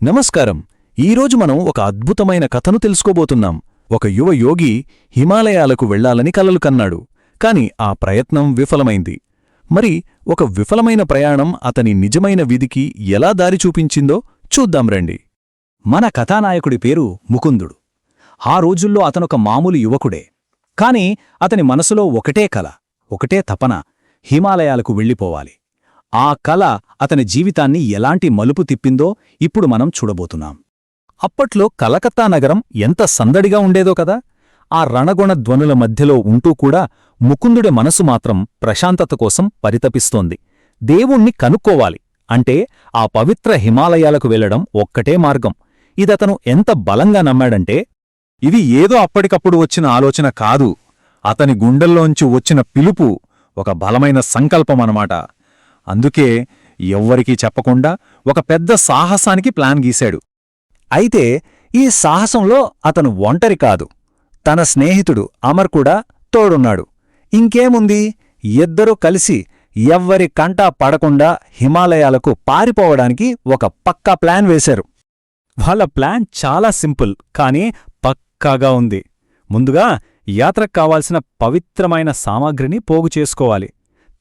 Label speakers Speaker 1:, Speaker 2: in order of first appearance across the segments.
Speaker 1: నమస్కారం. ఈరోజు మనం ఒక అద్భుతమైన కథను తెలుసుకోబోతున్నాం. ఒక యువ యోగి హిమాలయాలకు వెళ్లాలని కలలు కన్నాడు. కాని ఆ ప్రయత్నం విఫలమైంది. మరి ఒక విఫలమైన ప్రయాణం అతని నిజమైన విధికి ఎలా దారి చూపించిందో చూద్దాం రండి.
Speaker 2: మన కథానాయకుడి పేరు ముకుందుడు. ఆ రోజుల్లో అతనొక మామూలు యువకుడే. కాని అతని మనసులో ఒకటే కల, ఒకటే తపన: హిమాలయాలకు వెళ్ళిపోవాలి. ఆ కల అతని జీవితాన్ని ఎలాంటి మలుపు తిప్పిందో ఇప్పుడు మనం చూడబోతున్నాం.
Speaker 1: అప్పట్లో కలకత్తా నగరం ఎంత సందడిగా ఉండేదో కదా. ఆ రణగొణ ధ్వనుల మధ్యలో ఉంటూ కూడా ముకుందుడి మనసు మాత్రం ప్రశాంతత కోసం పరితపిస్తోంది. దేవుణ్ణి కనుక్కోవాలి అంటే ఆ పవిత్ర హిమాలయాలకు వెళ్లడం ఒక్కటే మార్గం. ఇదతను ఎంత బలంగా నమ్మాడంటే, ఇది ఏదో అప్పటికప్పుడు వచ్చిన ఆలోచన కాదు, అతని గుండెల్లోంచి వచ్చిన పిలుపు, ఒక బలమైన సంకల్పమనమాట. అందుకే ఎవ్వరికీ చెప్పకుండా ఒక పెద్ద సాహసానికి ప్లాన్ గీశాడు. అయితే ఈ సాహసంలో అతను ఒంటరి కాదు, తన స్నేహితుడు అమర్ కూడా తోడున్నాడు. ఇంకేముంది, ఇద్దరూ కలిసి ఎవ్వరి కంటా పడకుండా హిమాలయాలకు పారిపోవడానికి ఒక పక్కా ప్లాన్ వేశారు.
Speaker 2: వాళ్ళ ప్లాన్ చాలా సింపుల్ కానీ పక్కాగా ఉంది. ముందుగా యాత్రకు కావాల్సిన పవిత్రమైన సామాగ్రిని పోగు చేసుకోవాలి.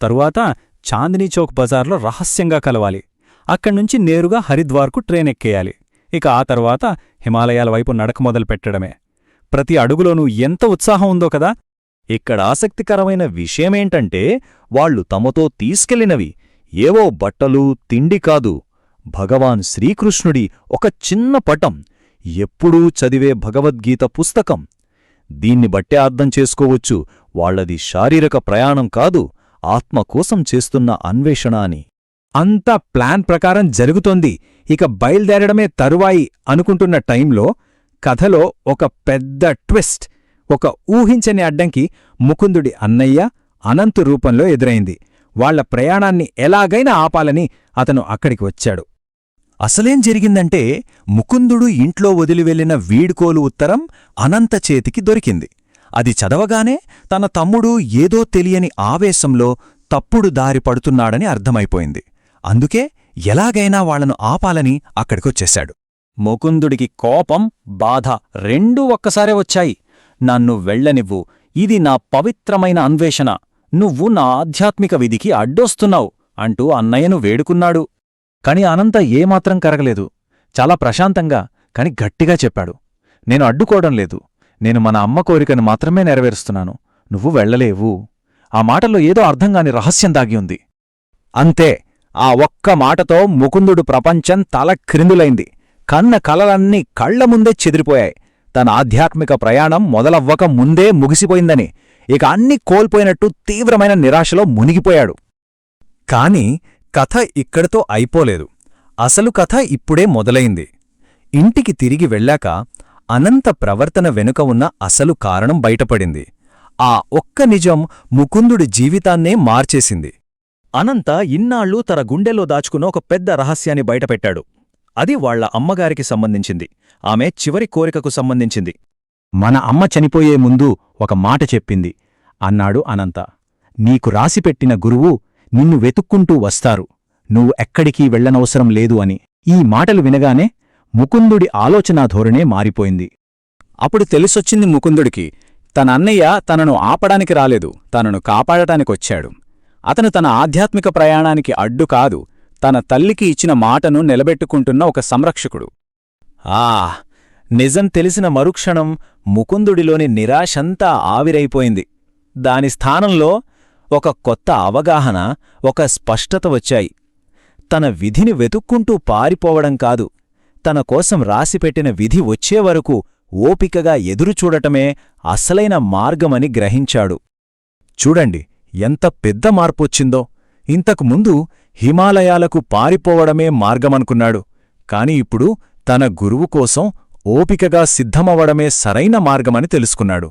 Speaker 2: తరువాత చాందినీ చౌక్ బజార్లో రహస్యంగా కలవాలి. అక్కడ్నుంచి నేరుగా హరిద్వార్కు ట్రైన్ ఎక్కేయాలి. ఇక ఆ తర్వాత హిమాలయాల వైపు నడక మొదలుపెట్టడమే. ప్రతి అడుగులోనూ ఎంత ఉత్సాహం ఉందో కదా.
Speaker 1: ఇక్కడ ఆసక్తికరమైన విషయమేంటంటే, వాళ్లు తమతో తీసుకెళ్లినవి ఏవో బట్టలు, తిండి కాదు, భగవాన్ శ్రీకృష్ణుడి ఒక చిన్న పటం, ఎప్పుడూ చదివే భగవద్గీత పుస్తకం. దీన్ని బట్టే అర్థం చేసుకోవచ్చు, వాళ్లది శారీరక ప్రయాణం కాదు, ఆత్మ కోసం చేస్తున్న అన్వేషణ అని.
Speaker 2: అంతా ప్లాన్ ప్రకారం జరుగుతోంది. ఇక బయల్దేరడమే తరువాయి అనుకుంటున్న టైంలో కథలో ఒక పెద్ద ట్విస్ట్, ఒక ఊహించని అడ్డంకి ముకుందుడి అన్నయ్య అనంతు రూపంలో ఎదురైంది. వాళ్ల ప్రయాణాన్ని ఎలాగైనా ఆపాలని అతను అక్కడికి వచ్చాడు.
Speaker 1: అసలేం జరిగిందంటే, ముకుందుడు ఇంట్లో వదిలివెళ్లిన వీడ్కోలు ఉత్తరం అనంత చేతికి దొరికింది. అది చదవగానే తన తమ్ముడు ఏదో తెలియని ఆవేశంలో తప్పుడు దారి పడుతున్నాడని అర్థమైపోయింది. అందుకే ఎలాగైనా వాళ్లను ఆపాలని అక్కడికొచ్చేశాడు.
Speaker 2: ముకుందుడికి కోపం, బాధ రెండూ ఒక్కసారే వచ్చాయి. నన్ను వెళ్ళనివ్వు, ఇది నా పవిత్రమైన అన్వేషణ, నువ్వు నా ఆధ్యాత్మిక విధికి అడ్డొస్తున్నావు అంటూ అన్నయ్యను వేడుకున్నాడు. కాని అనంత ఏమాత్రం కరగలేదు. చాలా ప్రశాంతంగా కాని గట్టిగా చెప్పాడు, నేను అడ్డుకోవడం లేదు, నేను మన అమ్మ కోరికను మాత్రమే నెరవేరుస్తున్నాను, నువ్వు వెళ్లలేవు. ఆ మాటల్లో ఏదో అర్థంగాని రహస్యం దాగి ఉంది.
Speaker 1: అంతే, ఆ ఒక్క మాటతో ముకుందుడు ప్రపంచం తల క్రిందులైంది. కన్న కలలన్నీ కళ్ల ముందే చెదిరిపోయాయి. తన ఆధ్యాత్మిక ప్రయాణం మొదలవ్వక ముందే ముగిసిపోయిందని, ఇక అన్నీ కోల్పోయినట్టు తీవ్రమైన నిరాశలో మునిగిపోయాడు. కాని కథ ఇక్కడితో అయిపోలేదు. అసలు కథ ఇప్పుడే మొదలైంది. ఇంటికి తిరిగి వెళ్ళాక అనంత ప్రవర్తన వెనుక ఉన్న అసలు కారణం బయటపడింది. ఆ ఒక్క నిజం ముకుందుడి జీవితాన్నే మార్చేసింది.
Speaker 2: అనంత ఇన్నాళ్లూ తన గుండెల్లో దాచుకున్న ఒక పెద్ద రహస్యాన్ని బయటపెట్టాడు. అది వాళ్ల అమ్మగారికి సంబంధించింది, ఆమె చివరి కోరికకు సంబంధించింది.
Speaker 1: మన అమ్మ చనిపోయే ముందు ఒక మాట చెప్పింది అన్నాడు అనంత. నీకు రాసిపెట్టిన గురువు నిన్ను వెతుక్కుంటూ వస్తారు, నువ్వు ఎక్కడికీ వెళ్లనవసరం లేదు అని. ఈ మాటలు వినగానే ముకుందుడి ఆలోచనా ధోరణే మారిపోయింది. అప్పుడు తెలిసొచ్చింది ముకుందుడికి, తన అన్నయ్య తనను ఆపడానికి రాలేదు, తనను కాపాడటానికొచ్చాడు. అతను తన ఆధ్యాత్మిక ప్రయాణానికి అడ్డు కాదు, తన తల్లికి ఇచ్చిన మాటను నిలబెట్టుకుంటున్న ఒక సంరక్షకుడు. నిజం తెలిసిన మరుక్షణం ముకుందుడిలోని నిరాశంతా ఆవిరైపోయింది. దాని స్థానంలో ఒక కొత్త అవగాహన, ఒక స్పష్టత వచ్చాయి. తన విధిని వెతుక్కుంటూ పారిపోవడం కాదు, తన కోసం రాసిపెట్టిన విధి వచ్చేవరకు ఓపికగా ఎదురుచూడటమే అసలైన మార్గమని గ్రహించాడు. చూడండి ఎంత పెద్ద మార్పొచ్చిందో. ఇంతకుముందు హిమాలయాలకు పారిపోవడమే మార్గమనుకున్నాడు. కాని ఇప్పుడు తన గురువు కోసం ఓపికగా సిద్ధమవడమే సరైన మార్గమని తెలుసుకున్నాడు.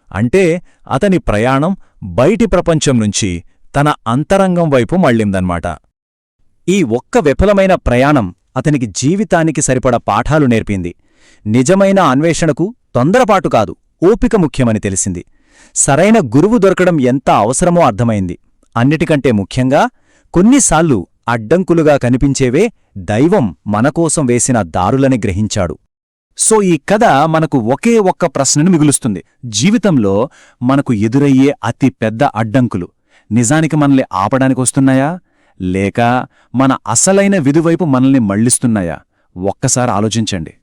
Speaker 1: అంటే అతని ప్రయాణం బయటి ప్రపంచం నుంచి తన అంతరంగం వైపు మళ్ళిందన్నమాట. ఈ ఒక్క విఫలమైన ప్రయాణం అతనికి జీవితానికి సరిపడ పాఠాలు నేర్పింది. నిజమైన అన్వేషణకు తొందరపాటు కాదు, ఓపిక ముఖ్యమని తెలిసింది. సరైన గురువు దొరకడం ఎంత అవసరమో అర్థమైంది. అన్నిటికంటే ముఖ్యంగా కొన్నిసార్లు అడ్డంకులుగా కనిపించేవే
Speaker 2: దైవం మనకోసం వేసిన దారులని గ్రహించాడు. సో ఈ కథ మనకు ఒకే ఒక్క ప్రశ్నను మిగులుస్తుంది. జీవితంలో మనకు ఎదురయ్యే అతి పెద్ద అడ్డంకులు నిజానికి మనల్ని ఆపడానికొస్తున్నాయా, లేక మన అసలైన విధివైపు మనల్ని మళ్లిస్తున్నాయా? ఒక్కసారి ఆలోచించండి.